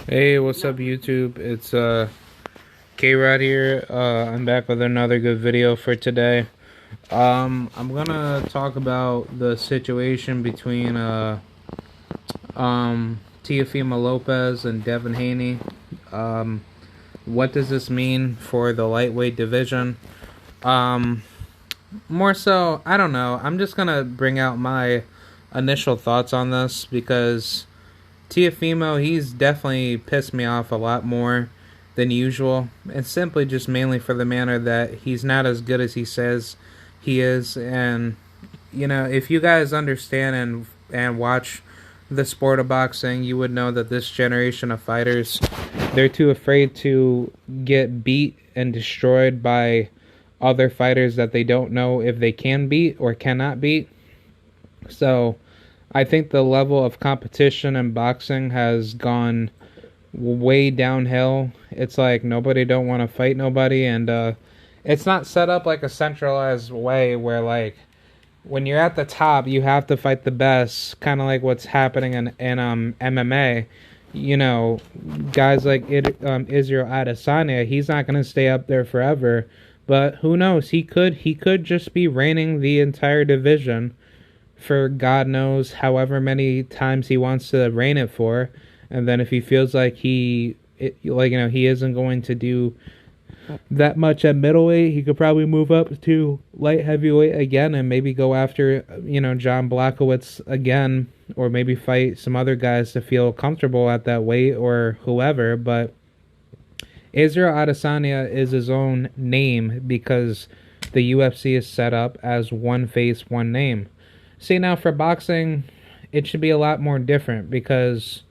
Hey, what's up YouTube? It's K-Rod here. I'm back with another good video for today. I'm gonna talk about the situation between Teofimo Lopez and Devin Haney. Um, what does this mean for the lightweight division? Um, More so, I don't know. I'm just gonna bring out my initial thoughts on this because Teofimo, he's definitely pissed me off a lot more than usual. And simply just mainly for the manner that he's not as good as he says he is. And, if you guys understand and watch the sport of boxing, you would know that this generation of fighters, they're too afraid to get beat and destroyed by other fighters that they don't know if they can beat or cannot beat. So I think the level of competition in boxing has gone way downhill. It's like nobody don't want to fight nobody, and it's not set up like a centralized way where like when you're at the top you have to fight the best, kind of like what's happening in MMA. You know, guys like Israel Adesanya, he's not going to stay up there forever, but who knows? He could just be reigning the entire division for God knows however many times he wants to reign it for. And then if he feels like he isn't going to do that much at middleweight, he could probably move up to light heavyweight again and maybe go after, John Blachowicz again, or maybe fight some other guys to feel comfortable at that weight or whoever. But Israel Adesanya is his own name because the UFC is set up as one face, one name. See, now for boxing, it should be a lot more different because,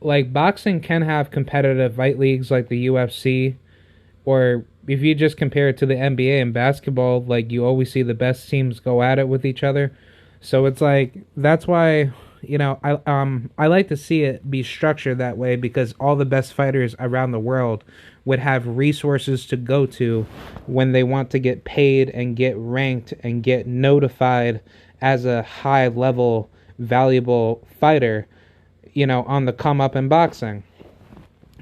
like boxing can have competitive fight leagues like the UFC, or if you just compare it to the NBA and basketball, like you always see the best teams go at it with each other. So it's like that's why I like to see it be structured that way because all the best fighters around the world would have resources to go to when they want to get paid and get ranked and get notified as a high level valuable fighter, on the come up in boxing.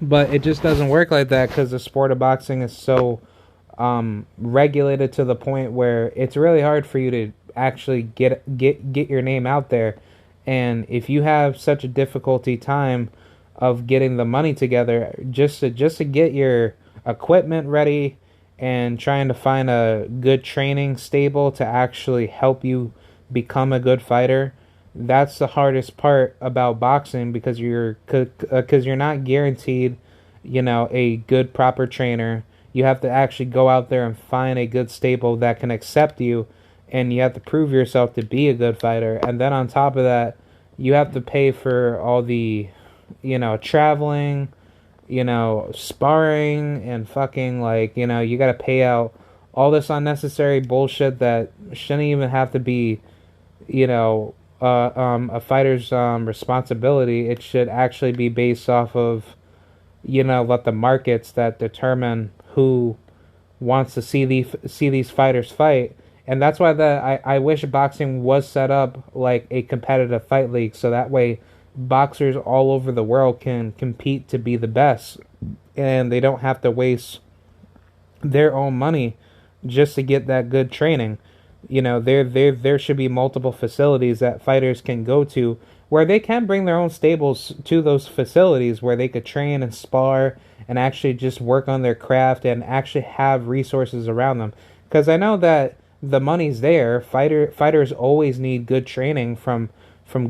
But it just doesn't work like that because the sport of boxing is so regulated to the point where it's really hard for you to actually get your name out there. And if you have such a difficulty time of getting the money together just to get your equipment ready and trying to find a good training stable to actually help you become a good fighter, that's the hardest part about boxing because you're not guaranteed, a good proper trainer. You have to actually go out there and find a good stable that can accept you, and you have to prove yourself to be a good fighter. And then on top of that, you have to pay for all the, traveling, sparring and fucking like, you got to pay out all this unnecessary bullshit that shouldn't even have to be, a fighter's responsibility. It should actually be based off of, what the markets that determine who wants to see these fighters fight. And that's why I wish boxing was set up like a competitive fight league, so that way boxers all over the world can compete to be the best, and they don't have to waste their own money just to get that good training. There should be multiple facilities that fighters can go to where they can bring their own stables to those facilities where they could train and spar and actually just work on their craft and actually have resources around them. Because I know that the money's there. Fighters always need good training from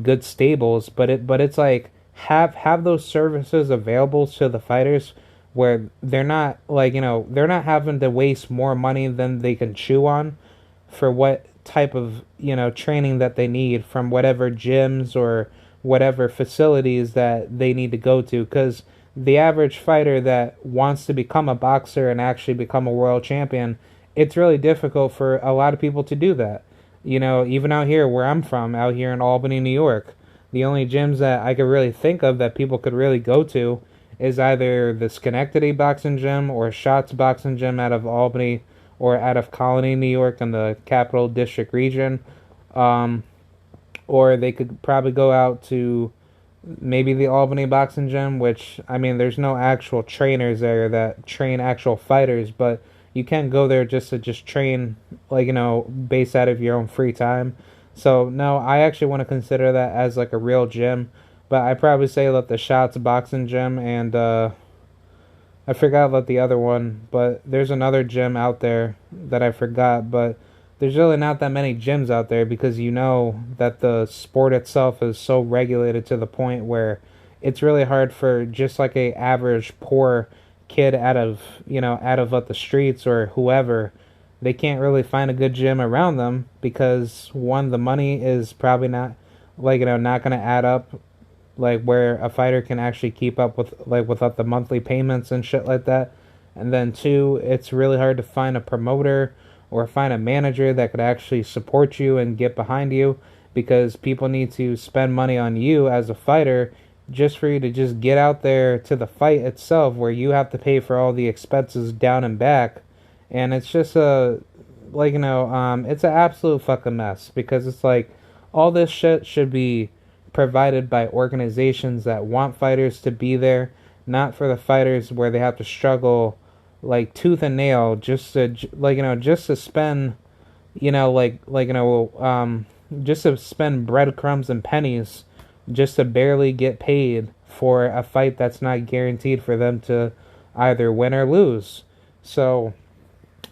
good stables, but it's like have those services available to the fighters where they're not like they're not having to waste more money than they can chew on for what type of training that they need from whatever gyms or whatever facilities that they need to go to, because the average fighter that wants to become a boxer and actually become a world champion, it's really difficult for a lot of people to do that. Even out here where I'm from, out here in Albany, New York, the only gyms that I could really think of that people could really go to is either the Schenectady boxing gym or Shots boxing gym out of Albany or out of Colony, New York, in the Capital District region. Or they could probably go out to maybe the Albany Boxing Gym, which, I mean, there's no actual trainers there that train actual fighters, but you can go there just to just train, like, based out of your own free time. So, no, I actually want to consider that as, like, a real gym, but I probably say that the Shots Boxing Gym and, I forgot about the other one, but there's another gym out there that I forgot, but there's really not that many gyms out there because you know that the sport itself is so regulated to the point where it's really hard for just like a average poor kid out of the streets or whoever. They can't really find a good gym around them because one, the money is probably not not going to add up like where a fighter can actually keep up with like without the monthly payments and shit like that. And then two, it's really hard to find a promoter or find a manager that could actually support you and get behind you because people need to spend money on you as a fighter just for you to just get out there to the fight itself where you have to pay for all the expenses down and back. And it's just it's an absolute fucking mess because it's like all this shit should be provided by organizations that want fighters to be there, not for the fighters where they have to struggle like tooth and nail just to just to spend just to spend breadcrumbs and pennies just to barely get paid for a fight that's not guaranteed for them to either win or lose. So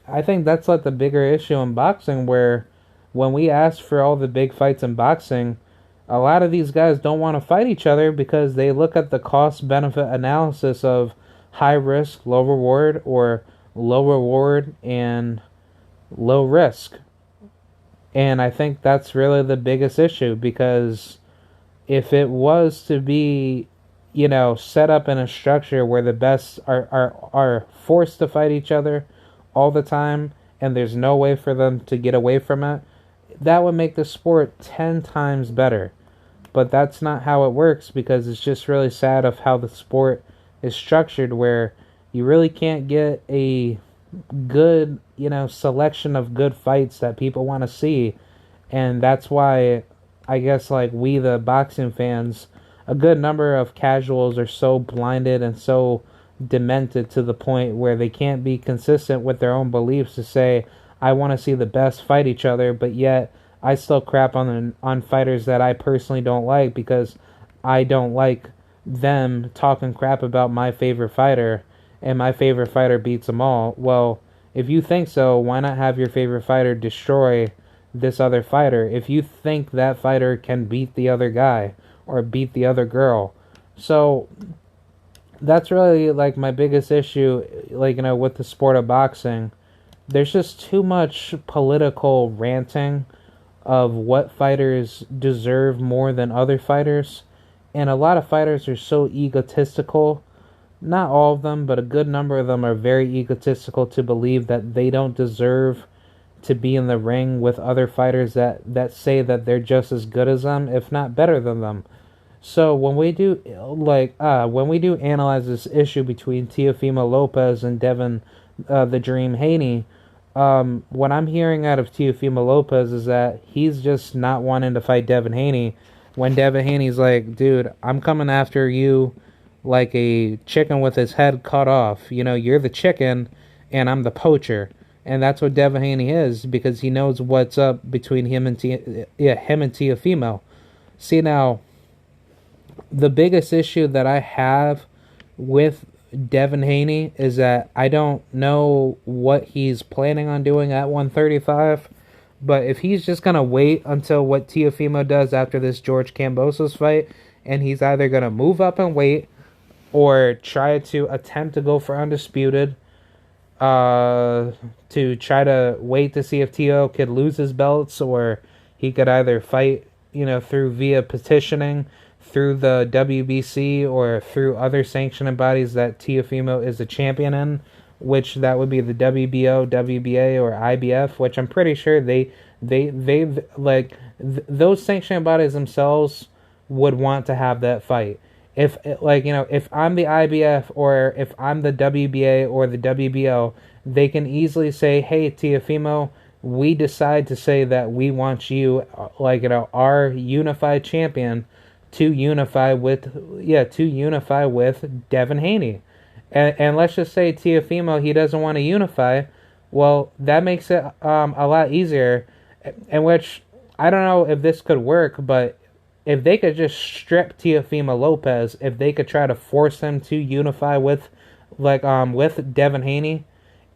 I think that's like the bigger issue in boxing, where when we ask for all the big fights in boxing, a lot of these guys don't want to fight each other because they look at the cost benefit analysis of high risk, low reward, or low reward and low risk. And I think that's really the biggest issue because if it was to be, set up in a structure where the best are forced to fight each other all the time and there's no way for them to get away from it, that would make the sport 10 times better. But that's not how it works because it's just really sad of how the sport is structured where you really can't get a good, selection of good fights that people want to see. And that's why I guess like we the boxing fans, a good number of casuals are so blinded and so demented to the point where they can't be consistent with their own beliefs to say, I want to see the best fight each other, but yet I still crap on fighters that I personally don't like because I don't like them talking crap about my favorite fighter and my favorite fighter beats them all. Well, if you think so, why not have your favorite fighter destroy this other fighter if you think that fighter can beat the other guy or beat the other girl? So that's really like my biggest issue, with the sport of boxing. There's just too much political ranting of what fighters deserve more than other fighters. And a lot of fighters are so egotistical. Not all of them, but a good number of them are very egotistical to believe that they don't deserve to be in the ring with other fighters that say that they're just as good as them, if not better than them. So when we do analyze this issue between Teofimo Lopez and Devin the Dream Haney, what I'm hearing out of Teofimo Lopez is that he's just not wanting to fight Devin Haney when Devin Haney's like, dude, I'm coming after you like a chicken with his head cut off. You're the chicken and I'm the poacher. And that's what Devin Haney is because he knows what's up between him and Teofimo. See, now, the biggest issue that I have with Devin Haney is that I don't know what he's planning on doing at 135. But if he's just going to wait until what Teofimo does after this George Kambosos fight, and he's either going to move up and wait or try to attempt to go for undisputed, to try to wait to see if Teo could lose his belts, or he could either fight, through via petitioning through the WBC or through other sanctioning bodies that Teofimo is a champion in, which that would be the WBO, WBA, or IBF, which I'm pretty sure those sanctioning bodies themselves would want to have that fight. If I'm the IBF or if I'm the WBA or the WBO, they can easily say, hey, Teofimo, we decide to say that we want you, our unified champion, to unify with Devin Haney. And let's just say Teofimo, he doesn't want to unify. Well, that makes it a lot easier. In which I don't know if this could work, but if they could just strip Teofimo Lopez, if they could try to force him to unify with with Devin Haney,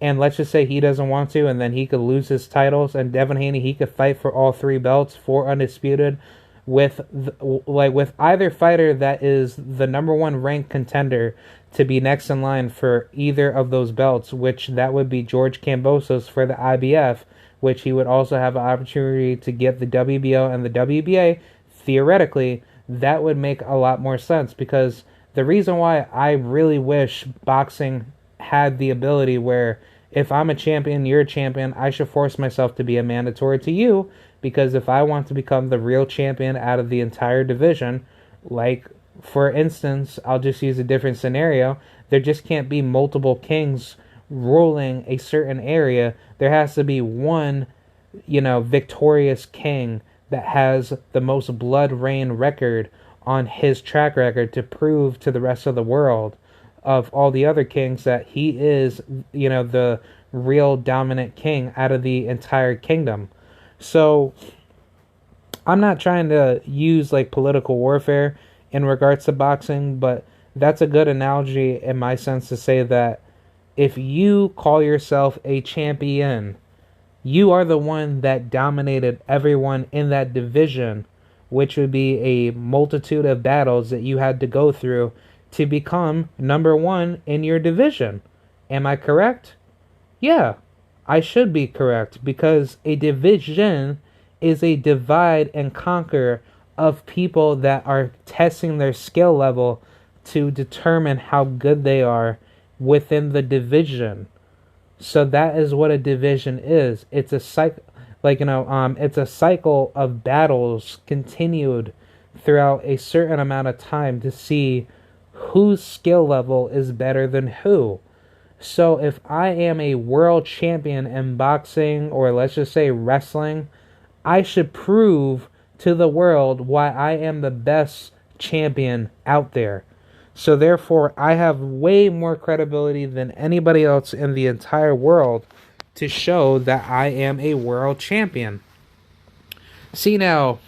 and let's just say he doesn't want to, and then he could lose his titles, and Devin Haney, he could fight for all 3 belts for undisputed with with either fighter that is the number 1 ranked contender to be next in line for either of those belts, which that would be George Kambosos for the IBF, which he would also have an opportunity to get the WBO and the WBA. Theoretically, that would make a lot more sense, because the reason why I really wish boxing had the ability where if I'm a champion, you're a champion, I should force myself to be a mandatory to you, because if I want to become the real champion out of the entire division, like, for instance, I'll just use a different scenario, there just can't be multiple kings ruling a certain area. There has to be one, victorious king that has the most blood rain record on his track record to prove to the rest of the world of all the other kings that he is, the real dominant king out of the entire kingdom. So I'm not trying to use political warfare in regards to boxing, but that's a good analogy in my sense to say that if you call yourself a champion, you are the one that dominated everyone in that division, which would be a multitude of battles that you had to go through to become number 1 in your division. Am I correct? Yeah, I should be correct, because a division is a divide and conquer of people that are testing their skill level to determine how good they are within the division. So that is what a division is. It's a cycle, it's a cycle of battles continued throughout a certain amount of time to see whose skill level is better than who. So if I am a world champion in boxing, or let's just say wrestling, I should prove to the world why I am the best champion out there. So therefore, I have way more credibility than anybody else in the entire world to show that I am a world champion. See, now,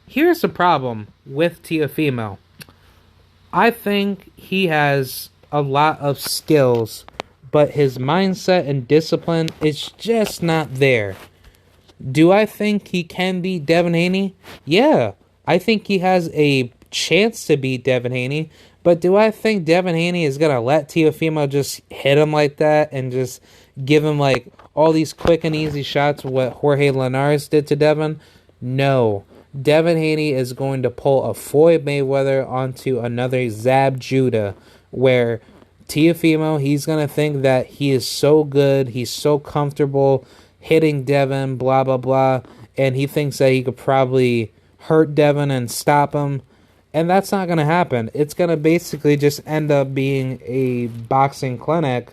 here's the problem with Teofimo. I think he has a lot of skills, but his mindset and discipline is just not there. Do I think he can beat Devin Haney? Yeah, I think he has a chance to beat Devin Haney, but do I think Devin Haney is going to let Teofimo just hit him like that and just give him all these quick and easy shots, what Jorge Linares did to Devin? No. Devin Haney is going to pull a Floyd Mayweather onto another Zab Judah, where Teofimo, he's going to think that he is so good, he's so comfortable hitting Devin, blah, blah, blah, and he thinks that he could probably hurt Devin and stop him, and that's not going to happen. It's going to basically just end up being a boxing clinic,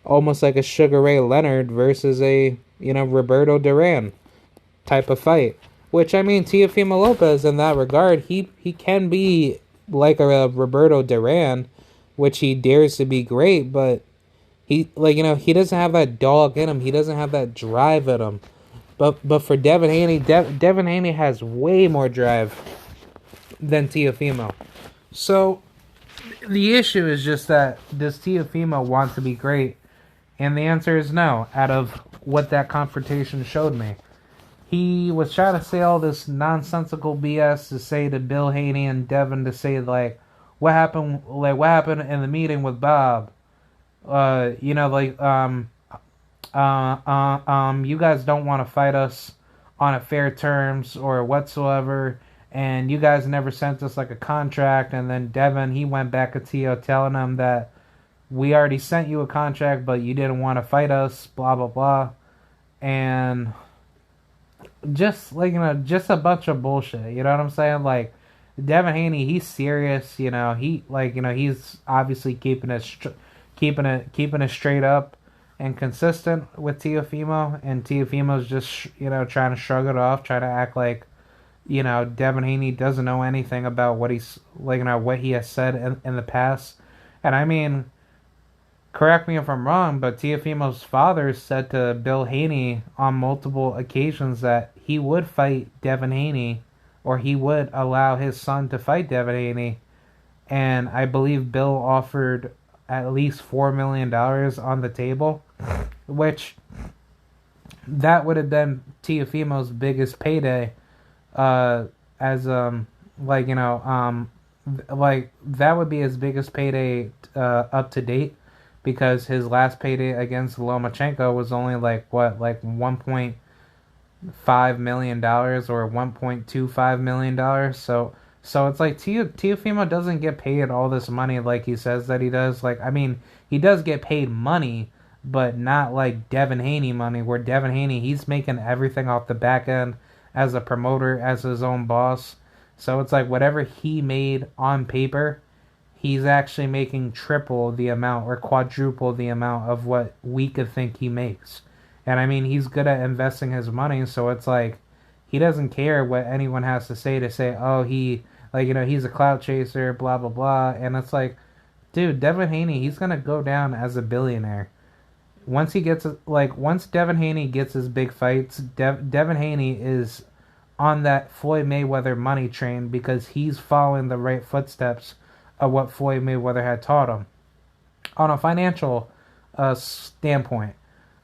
almost like a Sugar Ray Leonard versus a, Roberto Duran type of fight. Which, Teofimo Lopez, in that regard, he can be like a Roberto Duran, which he dares to be great, but he doesn't have that dog in him. He doesn't have that drive in him. But for Devin Haney, Devin Haney has way more drive than Teofimo. So the issue is just that, does Teofimo want to be great? And the answer is no, out of what that confrontation showed me. He was trying to say all this nonsensical BS to say to Bill Haney and Devin to say what happened in the meeting with Bob. You guys don't want to fight us on a fair terms or whatsoever, and you guys never sent us a contract. And then Devin, he went back to Teo telling him that we already sent you a contract, but you didn't want to fight us, blah, blah, blah. And just just a bunch of bullshit, you know what I'm saying? Devin Haney, he's serious, he's obviously keeping it straight up and consistent with Teofimo, and Teofimo's just trying to shrug it off, trying to act like Devin Haney doesn't know anything about what he has said in the past. And I mean, correct me if I'm wrong, but Teofimo's father said to Bill Haney on multiple occasions that he would fight Devin Haney, or he would allow his son to fight Devin Haney. And I believe Bill offered at least $4 million on the table, which that would have been Teofimo's biggest payday, as like that would be his biggest payday up to date, because his last payday against Lomachenko was only like $1.5 million or $1.25 million. So it's like Teofimo doesn't get paid all this money like he says that he does. Like, I mean, he does get paid money, but not like Devin Haney money, where Devin Haney, he's making everything off the back end as a promoter, as his own boss. So it's like whatever he made on paper, he's actually making triple the amount or quadruple the amount of what we could think he makes. And I mean, he's good at investing his money, so it's like he doesn't care what anyone has to say, oh, he's a clout chaser, blah, blah, blah. And it's like, dude, Devin Haney, he's going to go down as a billionaire. Once Devin Haney gets his big fights, Devin Haney is on that Floyd Mayweather money train, because he's following the right footsteps of what Floyd Mayweather had taught him on a financial standpoint.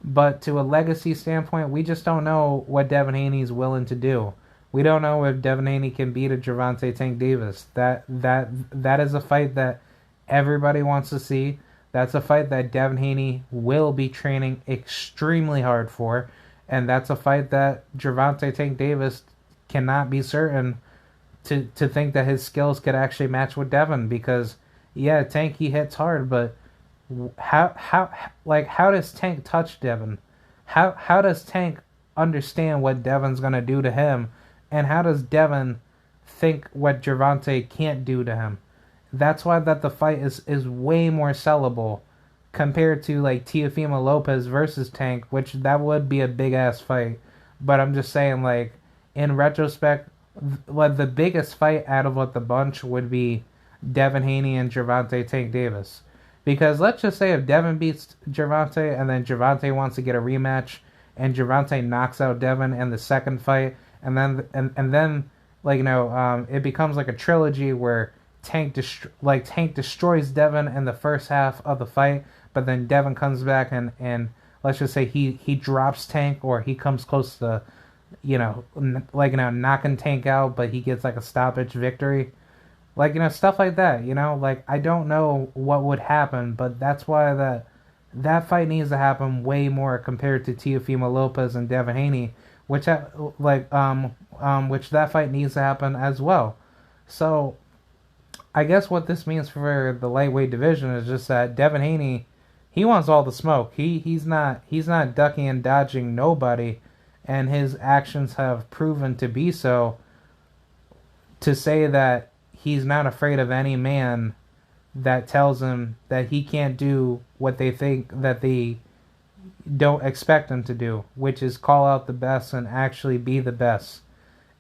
But to a legacy standpoint, we just don't know what Devin Haney's willing to do. We don't know if Devin Haney can beat a Gervonta Tank Davis. That is a fight that everybody wants to see. That's a fight that Devin Haney will be training extremely hard for. And that's a fight that Gervonta Tank Davis cannot be certain to think that his skills could actually match with Devin. Because, yeah, Tank, he hits hard, but how does Tank touch Devin? How does Tank understand what Devin's gonna do to him, and how does Devin think what Gervonta can't do to him? That's why that the fight is way more sellable compared to like Teofimo Lopez versus Tank, which that would be a big ass fight. But I'm just saying, like, in retrospect, like the biggest fight out of what the bunch would be Devin Haney and Gervonta Tank Davis. Because let's just say if Devin beats Gervonta and then Gervonta wants to get a rematch and Gervonta knocks out Devin in the second fight, and then it becomes like a trilogy where Tank destroys Devin in the first half of the fight, but then Devin comes back and let's just say he drops Tank, or he comes close to knocking Tank out, but he gets like a stoppage victory. Stuff like that, I don't know what would happen, but that's why that fight needs to happen way more compared to Teofimo Lopez and Devin Haney, which that fight needs to happen as well. So, I guess what this means for the lightweight division is just that Devin Haney, he wants all the smoke. He's not ducking and dodging nobody, and his actions have proven to be so. To say that he's not afraid of any man that tells him that he can't do what they think that they don't expect him to do, which is call out the best and actually be the best.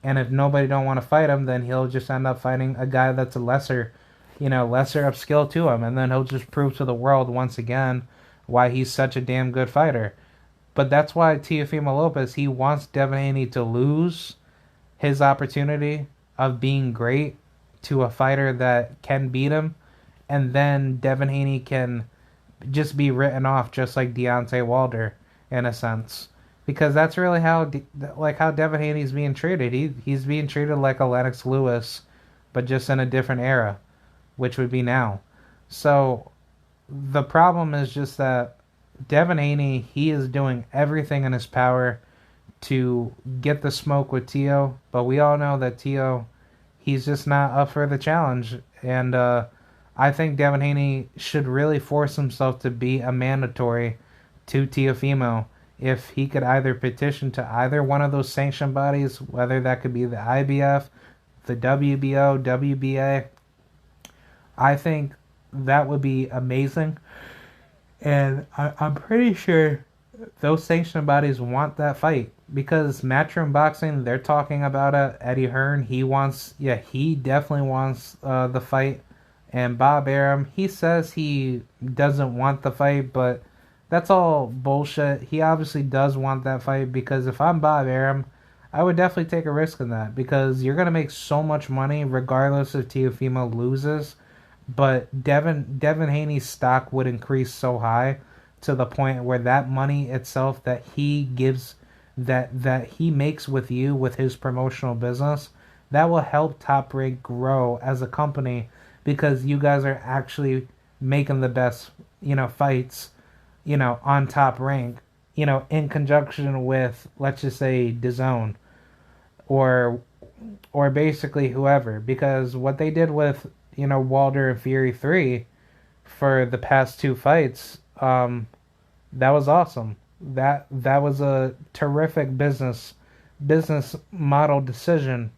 And if nobody don't want to fight him, then he'll just end up fighting a guy that's a lesser of skill to him, and then he'll just prove to the world once again why he's such a damn good fighter. But that's why Teofimo Lopez, he wants Devin Haney to lose his opportunity of being great to a fighter that can beat him, and then Devin Haney can just be written off just like Deontay Wilder in a sense, because that's really how Devin Haney's being treated. He's being treated like a Lennox Lewis, but just in a different era, which would be now. So the problem is just that Devin Haney, he is doing everything in his power to get the smoke with Teo, but we all know that Teo, he's just not up for the challenge. And I think Devin Haney should really force himself to be a mandatory to Teofimo if he could either petition to either one of those sanctioned bodies, whether that could be the IBF, the WBO, WBA. I think that would be amazing. And I'm pretty sure those sanctioned bodies want that fight, because Matchroom Boxing, they're talking about it. Eddie Hearn, he definitely wants the fight. And Bob Arum, he says he doesn't want the fight, but that's all bullshit. He obviously does want that fight, because if I'm Bob Arum, I would definitely take a risk in that, because you're going to make so much money regardless if Teofimo loses. But Devin Haney's stock would increase so high to the point where that money itself that he gives, that he makes with you with his promotional business, that will help Top Rank grow as a company, because you guys are actually making the best, fights, on Top Rank, in conjunction with, let's just say, DAZN, or basically whoever. Because what they did with, Wilder and Fury 3 for the past two fights, that was awesome. That was a terrific business model decision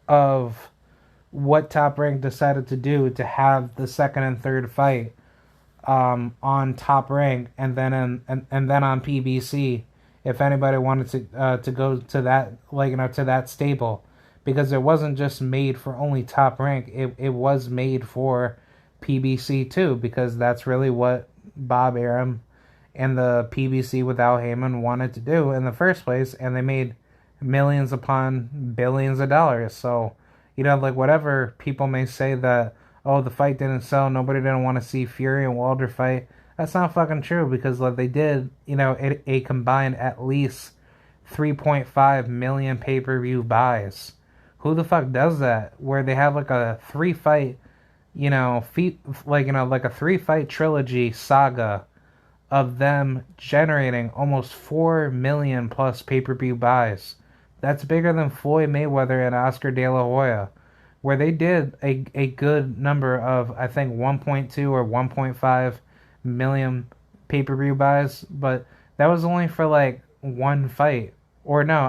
of what Top Rank decided to do, to have the second and third fight on Top Rank, and then and then on PBC, if anybody wanted to go to that, to that stable, because it wasn't just made for only Top Rank, it was made for PBC too, because that's really what Bob Arum and the PBC with Al Heyman wanted to do in the first place, and they made millions upon billions of dollars. So, whatever people may say that, oh, the fight didn't sell, nobody didn't want to see Fury and Wilder fight, that's not fucking true, because they did, a combined at least 3.5 million pay-per-view buys. Who the fuck does that? Where they have a 3-fight, like a 3-fight trilogy saga of them generating almost 4 million plus pay-per-view buys. That's bigger than Floyd Mayweather and Oscar De La Hoya, where they did a good number of, I think, 1.2 or 1.5 million pay-per-view buys, but that was only for one fight. Or no,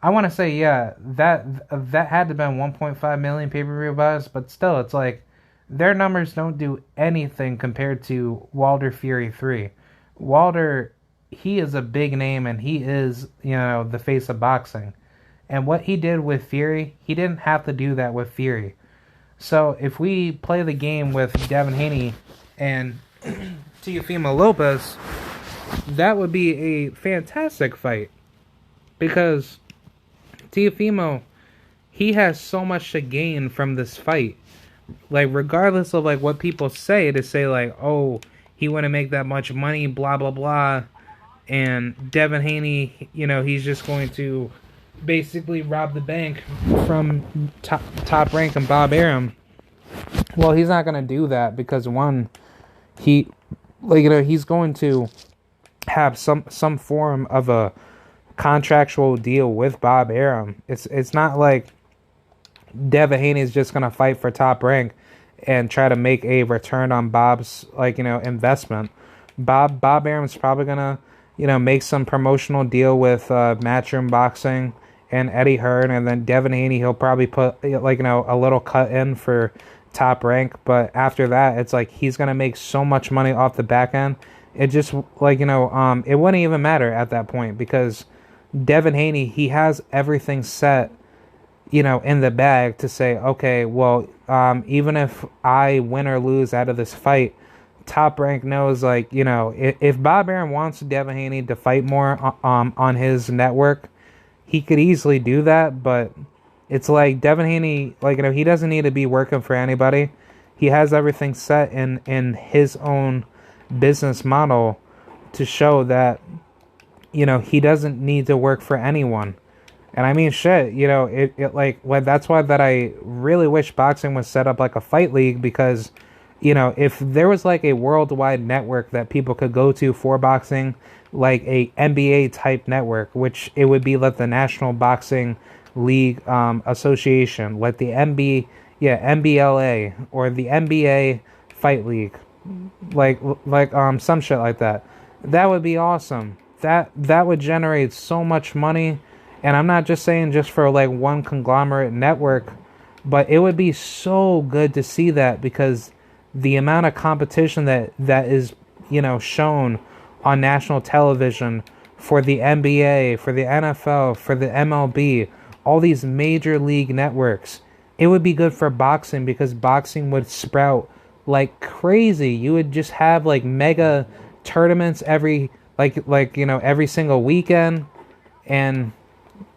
I want to say, yeah, that had to have been 1.5 million pay-per-view buys, but still, it's their numbers don't do anything compared to Wilder Fury 3. Wilder, he is a big name, and he is, the face of boxing. And what he did with Fury, he didn't have to do that with Fury. So if we play the game with Devin Haney and Teofimo Lopez, that would be a fantastic fight. Because Teofimo, he has so much to gain from this fight. Regardless of what people say, to say oh, he wouldn't make that much money, blah blah blah, and Devin Haney, he's just going to basically rob the bank from top Rank and Bob Arum. Well, he's not going to do that, because one, he's going to have some form of a contractual deal with Bob Arum. It's not like Devin Haney is just going to fight for Top Rank and try to make a return on Bob's investment. Bob Arum's probably going to make some promotional deal with Matchroom Boxing and Eddie Hearn, and then Devin Haney, he'll probably put a little cut in for Top Rank, but after that, it's he's going to make so much money off the back end. It just it wouldn't even matter at that point, because Devin Haney, he has everything set in the bag to say, okay, well, even if I win or lose out of this fight, Top Rank knows, if Bob Arum wants Devin Haney to fight more on his network, he could easily do that, but it's Devin Haney, he doesn't need to be working for anybody. He has everything set in his own business model to show that, he doesn't need to work for anyone. And I mean, shit, that's why that I really wish boxing was set up like a fight league, because, if there was a worldwide network that people could go to for boxing, a NBA type network, which it would be the National Boxing League Association, the NBLA, or the NBA Fight League, some shit like that. That would be awesome. That would generate so much money. And I'm not just saying just for one conglomerate network, but it would be so good to see that, because the amount of competition that is shown on national television for the NBA, for the NFL, for the MLB, all these major league networks. It would be good for boxing because boxing would sprout like crazy. You would just have like mega tournaments every every single weekend, and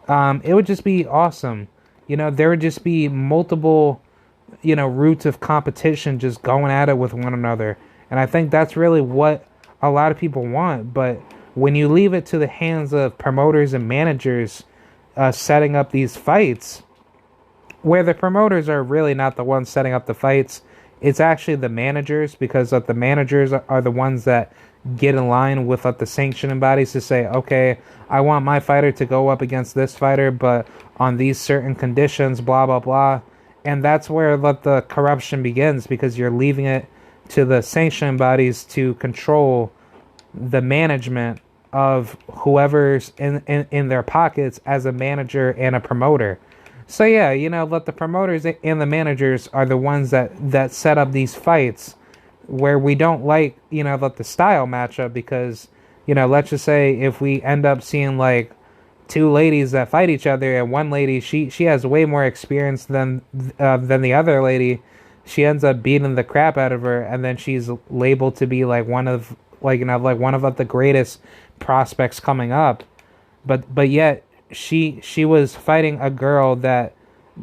it would just be awesome. There would just be multiple routes of competition just going at it with one another. And I think that's really what a lot of people want. But when you leave it to the hands of promoters and managers setting up these fights, where the promoters are really not the ones setting up the fights, it's actually the managers, because the managers are the ones that get in line with the sanctioning bodies to say, okay, I want my fighter to go up against this fighter, but on these certain conditions, blah, blah, blah. And that's where the corruption begins, because you're leaving it to the sanctioning bodies to control the management of whoever's in their pockets as a manager and a promoter. So yeah, the promoters and the managers are the ones that set up these fights where we don't like, the style matchup, because, let's just say if we end up seeing like two ladies that fight each other, and one lady, she has way more experience than the other lady, she ends up beating the crap out of her, and then she's labeled to be like one of the greatest prospects coming up, but yet she was fighting a girl that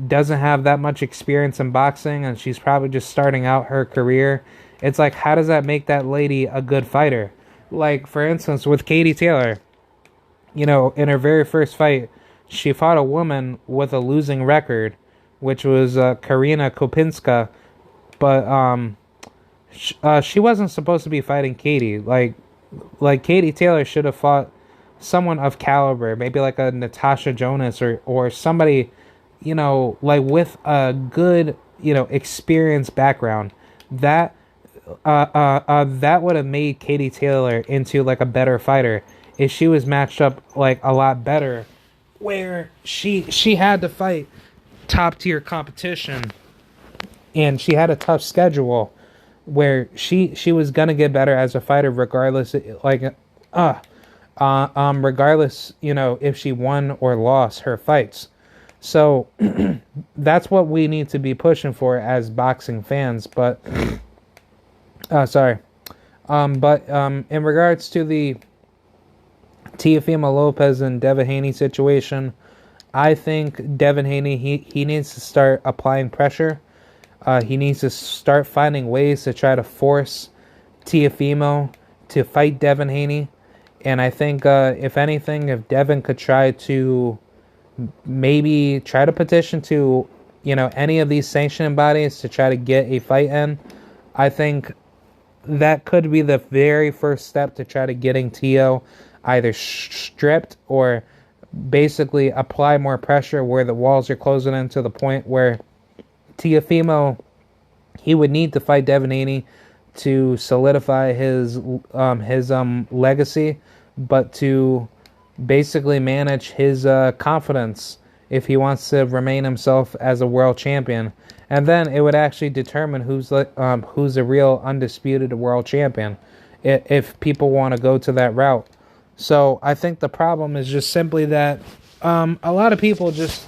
doesn't have that much experience in boxing, and she's probably just starting out her career. It's like, how does that make that lady a good fighter? Like, for instance, with Katie Taylor, in her very first fight, she fought a woman with a losing record, which was Karina Kopinska, but she wasn't supposed to be fighting Katie. Like Katie Taylor should have fought someone of caliber, maybe like a Natasha Jonas or somebody, with a good, experience background. That would have made Katie Taylor into like a better fighter if she was matched up like a lot better, where she had to fight top tier competition, and she had a tough schedule where she was gonna get better as a fighter regardless, regardless, if she won or lost her fights. So that's what we need to be pushing for as boxing fans. But in regards to the Teofimo Lopez and Devin Haney situation, I think Devin Haney, he needs to start applying pressure. He needs to start finding ways to try to force Teofimo to fight Devin Haney. And I think, if anything, if Devin could try to petition to, any of these sanctioning bodies to try to get a fight in, I think that could be the very first step to try to getting Teo either stripped or basically apply more pressure where the walls are closing in to the point where Teofimo, he would need to fight Devin Haney to solidify his legacy, but to basically manage his confidence if he wants to remain himself as a world champion. And then it would actually determine who's a real undisputed world champion if people want to go to that route. So I think the problem is just simply that a lot of people just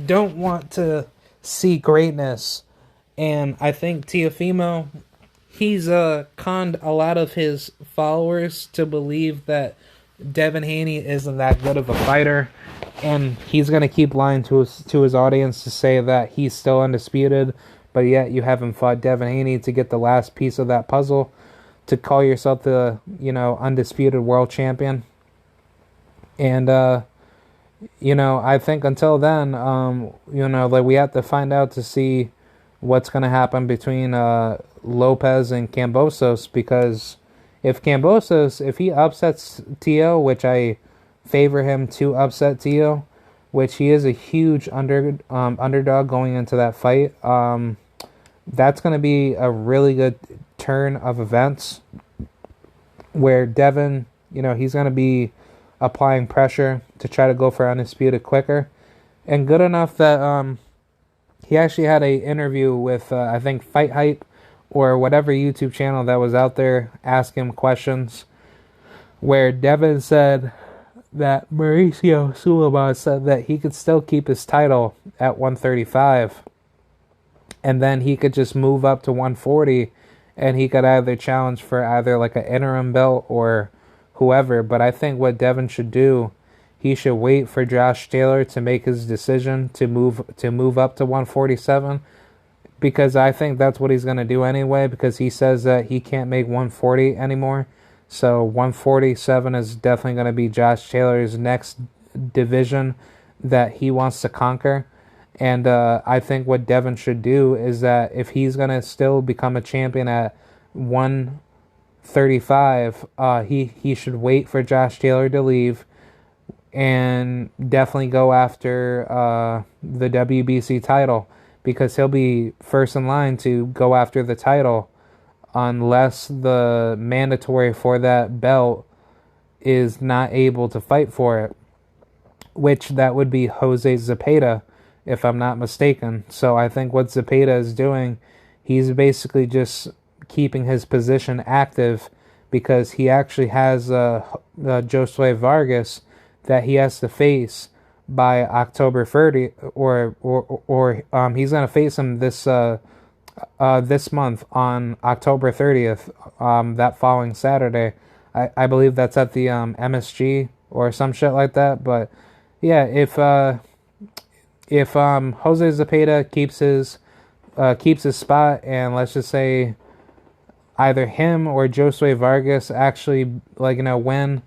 don't want to see greatness. And I think Teofimo, he's conned a lot of his followers to believe that Devin Haney isn't that good of a fighter, and he's going to keep lying to his audience to say that he's still undisputed, but yet you haven't fought Devin Haney to get the last piece of that puzzle to call yourself the, undisputed world champion. And I think until then, we have to find out to see what's going to happen between Lopez and Kambosos, because if he upsets Teo, which I favor him to upset Teo, which he is a huge underdog going into that fight, that's going to be a really good turn of events where Devin, he's going to be applying pressure to try to go for undisputed quicker, and good enough that he actually had a interview with I think Fight Hype or whatever YouTube channel that was out there, ask him questions, where Devin said that Mauricio Sulaiman said that he could still keep his title at 135, and then he could just move up to 140, and he could either challenge for either like an interim belt or whoever. But I think what Devin should do, he should wait for Josh Taylor to make his decision to move up to 147, because I think that's what he's going to do anyway, because he says that he can't make 140 anymore. So 147 is definitely going to be Josh Taylor's next division that he wants to conquer. And I think what Devin should do is that if he's going to still become a champion at 135, he should wait for Josh Taylor to leave and definitely go after the WBC title, because he'll be first in line to go after the title unless the mandatory for that belt is not able to fight for it, which that would be Jose Zepeda, if I'm not mistaken. So I think what Zepeda is doing, he's basically just keeping his position active, because he actually has Josue Vargas that he has to face by October 30, or he's gonna face him this month on October 30th, that following Saturday. I believe that's at the MSG or some shit like that. But yeah, if Jose Zepeda keeps his spot, and let's just say either him or Josue Vargas actually win,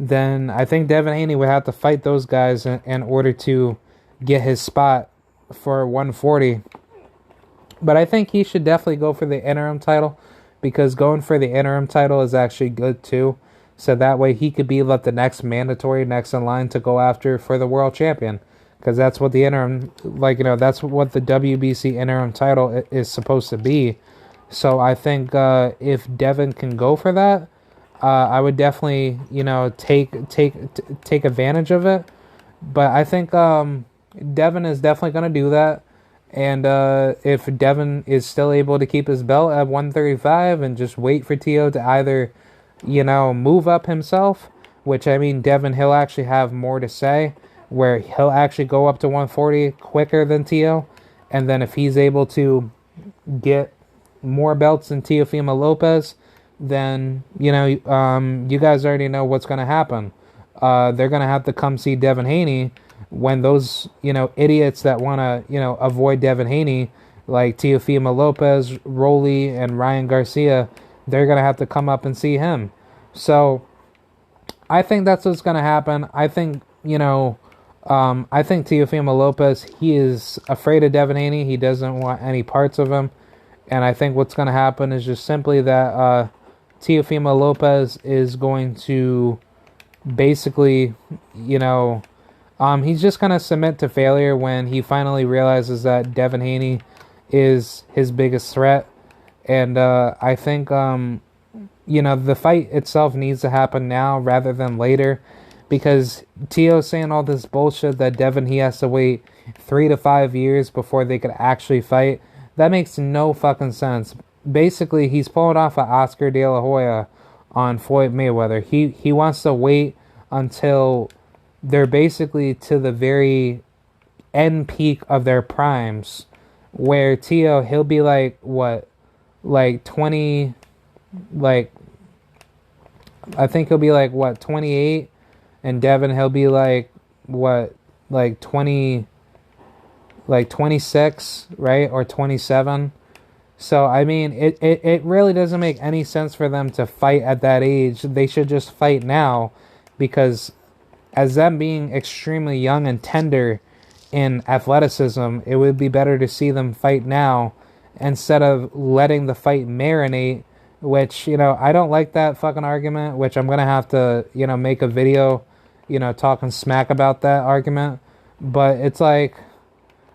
then I think Devin Haney would have to fight those guys in order to get his spot for 140. But I think he should definitely go for the interim title, because going for the interim title is actually good too. So that way he could be the next mandatory next in line to go after for the world champion, because that's what the interim, that's what the WBC interim title is supposed to be. So I think if Devin can go for that, I would definitely, take advantage of it. But I think Devin is definitely going to do that. And if Devin is still able to keep his belt at 135 and just wait for Teo to either, move up himself, which, I mean, Devin, he'll actually have more to say, where he'll actually go up to 140 quicker than Teo. And then if he's able to get more belts than Teofimo Lopez, then, you guys already know what's going to happen. They're going to have to come see Devin Haney when those, idiots that want to, avoid Devin Haney, like Teofimo Lopez, Rolly, and Ryan Garcia, they're going to have to come up and see him. So I think that's what's going to happen. I think, I think Teofimo Lopez, he is afraid of Devin Haney. He doesn't want any parts of him. And I think what's going to happen is just simply that Teofimo Lopez is going to basically, he's just going to submit to failure when he finally realizes that Devin Haney is his biggest threat. And I think, the fight itself needs to happen now rather than later, because Teo's saying all this bullshit that Devin, he has to wait 3 to 5 years before they could actually fight. That makes no fucking sense. Basically, he's pulling off an Oscar De La Hoya on Floyd Mayweather. He wants to wait until they're basically to the very end peak of their primes, where Teo, he'll be like 20, I think he'll be 28, and Devin, he'll be 20, 26, right, or 27. So, I mean, it really doesn't make any sense for them to fight at that age. They should just fight now, because as them being extremely young and tender in athleticism, it would be better to see them fight now instead of letting the fight marinate, which, I don't like that fucking argument, which I'm going to have to, make a video, talking smack about that argument. But it's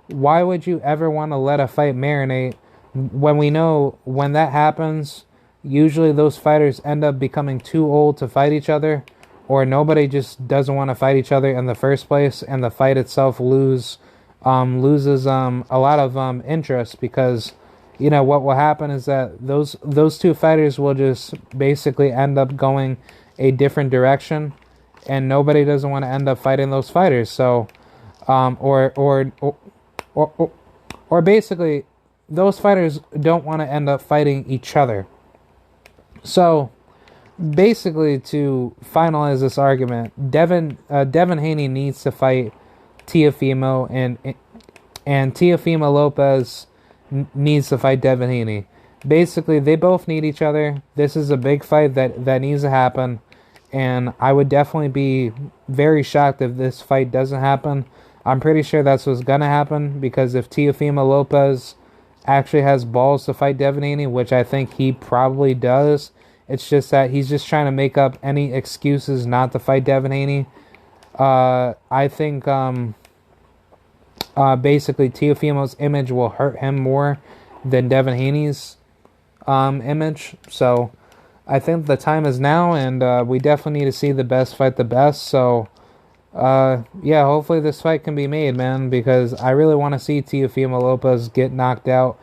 why would you ever want to let a fight marinate when we know when that happens, usually those fighters end up becoming too old to fight each other, or nobody just doesn't want to fight each other in the first place, and the fight itself loses a lot of interest, because what will happen is that those two fighters will just basically end up going a different direction, and nobody doesn't want to end up fighting those fighters. So, or basically, those fighters don't want to end up fighting each other. So, basically, to finalize this argument, Devin Haney needs to fight Teofimo, and Teofimo Lopez needs to fight Devin Haney. Basically, they both need each other. This is a big fight that needs to happen, and I would definitely be very shocked if this fight doesn't happen. I'm pretty sure that's what's gonna happen, because if Teofimo Lopez actually has balls to fight Devin Haney, which I think he probably does, it's just that he's just trying to make up any excuses not to fight Devin Haney. I think basically Teofimo's image will hurt him more than Devin Haney's image. So I think the time is now, and we definitely need to see the best fight the best. So yeah, hopefully this fight can be made, man, because I really want to see Teofimo Lopez get knocked out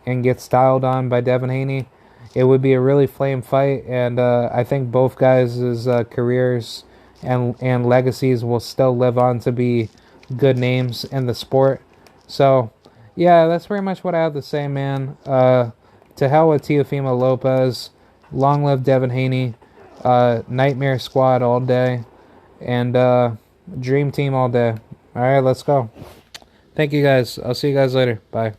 and get styled on by Devin Haney. It would be a really flame fight, and I think both guys' careers and legacies will still live on to be good names in the sport. So yeah, that's pretty much what I have to say, man. To hell with Teofimo Lopez. Long live Devin Haney. Nightmare Squad all day. And Dream Team all day. Alright, let's go. Thank you guys. I'll see you guys later. Bye.